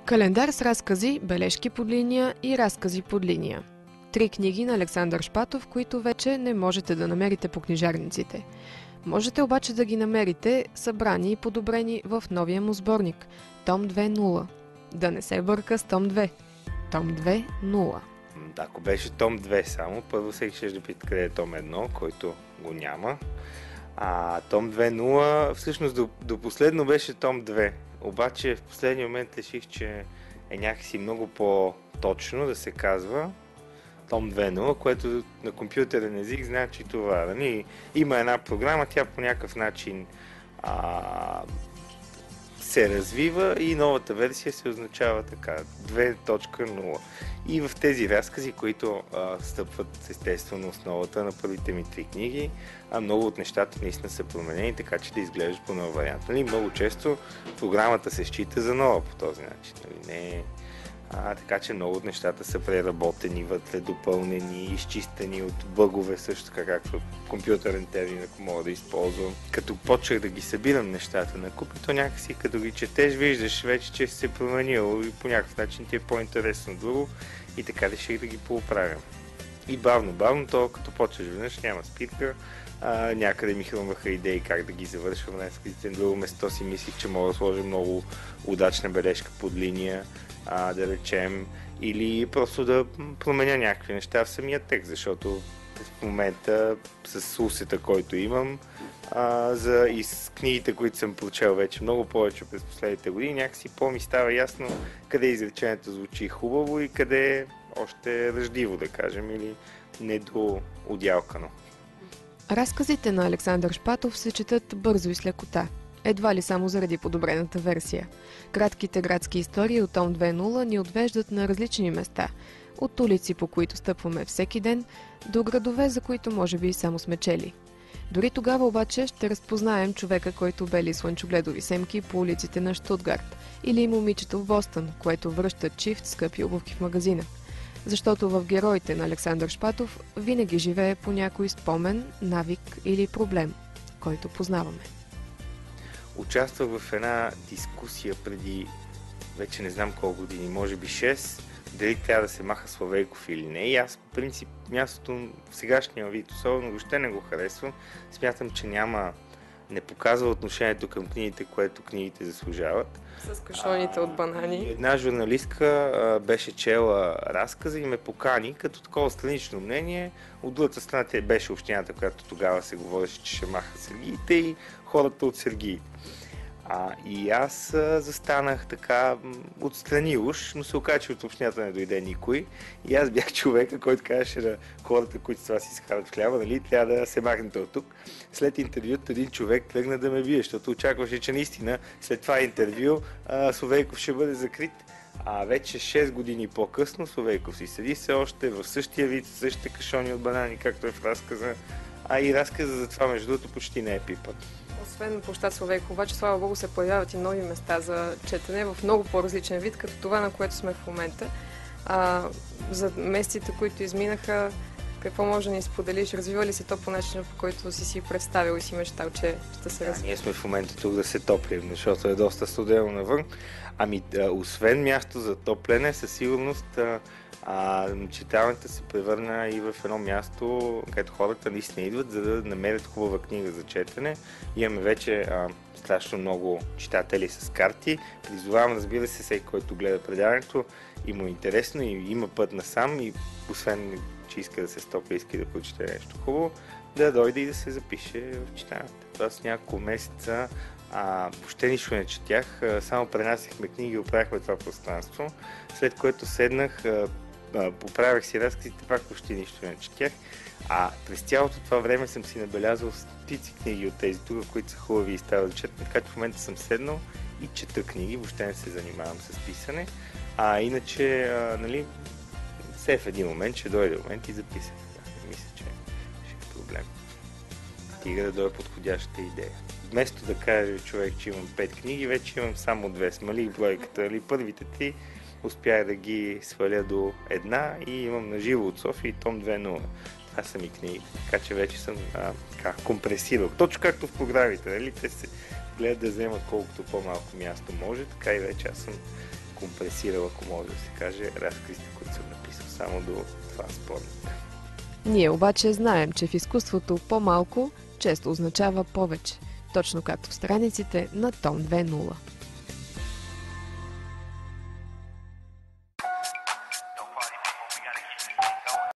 Календар с разкази, бележки под линия и разкази под линия. 3 книги на Александър Шпатов, които вече не можете да намерите по книжарниците. Можете обаче да ги намерите събрани и подобрени в новия му сборник Том 2.0. Да не се бърка с Том 2. Том 2.0. Ако беше Том 2 само, първо всеки ще да пита къде е Том 1, който го няма. А Том 2.0 всъщност до последно беше Том 2. Обаче в последния момент реших, че е някакси много по-точно да се казва Том 2.0, което на компютърен език значи това. Нали? Има една програма, тя по някакъв начин се развива и новата версия се означава така 2.0. И в тези разкази, които стъпват естествено основата на първите ми 3 книги, много от нещата наистина са променени, така че да изглеждат по нов вариант. Нали? Много често програмата се счита за нова по този начин. Нали? Така че много от нещата са преработени вътре, допълнени, изчистени от бъгове, също така както компютърен термин, ако мога да използвам. Като почнах да ги събирам нещата на куп, то някакси като ги четеш, виждаш вече, че се променило и по някакъв начин ти е по-интересно друго и така реших да ги пооправям. И бавно, то като почнеш веднъж няма спирка, някъде ми хрумваха идеи как да ги завършвам разказите. На друго место си мислих, че мога да сложа много удачна бележка под линия, да речем, или просто да променя някакви неща в самия текст, защото в момента с усета, който имам, и с книгите, които съм прочел вече много повече през последните години, някакси по-ми става ясно къде изречението звучи хубаво и къде е още ръждиво, да кажем, или недоудялкано. Разказите на Александър Шпатов се четат бързо и с лекота. Едва ли само заради подобрената версия. Кратките градски истории от Том 2.0 ни отвеждат на различни места. От улици, по които стъпваме всеки ден, до градове, за които може би само сме чели. Дори тогава обаче ще разпознаем човека, който бели слънчогледови семки по улиците на Щутгарт, или момичето в Бостън, което връща чифт скъпи обувки в магазина. Защото в героите на Александър Шпатов винаги живее по някой спомен, навик или проблем, който познаваме. Участвах в една дискусия преди вече не знам колко години, може би 6, дали трябва да се маха Славейков или не. И аз, по принцип, мястото в сегашния вид, особено въобще не го харесвам. Смятам, че не показва отношението към книгите, което книгите заслужават. С кашоните от банани. Една журналистка беше чела разказа и ме покани като такова странично мнение. От другата страна беше общината, която тогава се говореше, че ще маха сергиите и хората от сергиите. И аз застанах така отстрани уж, но се оказа, че от общината не дойде никой. И аз бях човека, който казваше на хората, които с това си изкарат в хляба, нали, трябва да се махнете от тук. След интервюто един човек тръгна да ме бие, защото очакваше, че наистина след това интервю Славейков ще бъде закрит. Вече 6 години по-късно Славейков си седи все още в същия вид, същите кашони от банани, както е в разказа. И разказа за това, между другото, почти не е пипан. Освен площад Славейков, обаче, слава богу, се появяват и нови места за четене в много по-различен вид, като това, на което сме в момента. За месеците, които изминаха, какво може да ни споделиш? Развива ли се то по начина, по който си представил и си мечтал, че ще се развива? Ние сме в момента тук да се топлим, защото е доста студено навън. Освен място за топлене, със сигурност читалнята се превърна и в едно място, където хората наистина идват, за да намерят хубава книга за четене. Имаме вече страшно много читатели с карти. Призовавам, разбира се, всеки, който гледа предаването и му е интересно и има път насам и освен, че иска да се стопля, иска да прочете нещо хубаво, да дойде и да се запише в читалната. Това с няколко месеца въобще нищо не четях, само пренасяхме книги и оправяхме това пространство, след което седнах, поправях си разказите, пак почти нищо не четях. През цялото това време съм си набелязал стотици книги от тези тук, които са хубави и стават да четат. Така че в момента съм седнал и чета книги, въобще не се занимавам с писане. Иначе, нали, все в един момент ще дойде момент и записах. Мисля, че ще е проблем. Стига да дойде подходяща идея. Вместо да каже човек, че имам 5 книги, вече имам само 2. Смалих бройката, или първите 3 успях да ги сваля до една и имам на живо от София и Том 2.0. Това са ми книги, така че вече съм компресирал. Точно както в програмите, нали? Те се гледат да вземат колкото по-малко място може, така и вече аз съм компресирал, ако може да се каже, разказите, които съм написал. Само до това спомням. Ние обаче знаем, че в изкуството по-малко често означава повече, точно както в страниците на Том 2.0.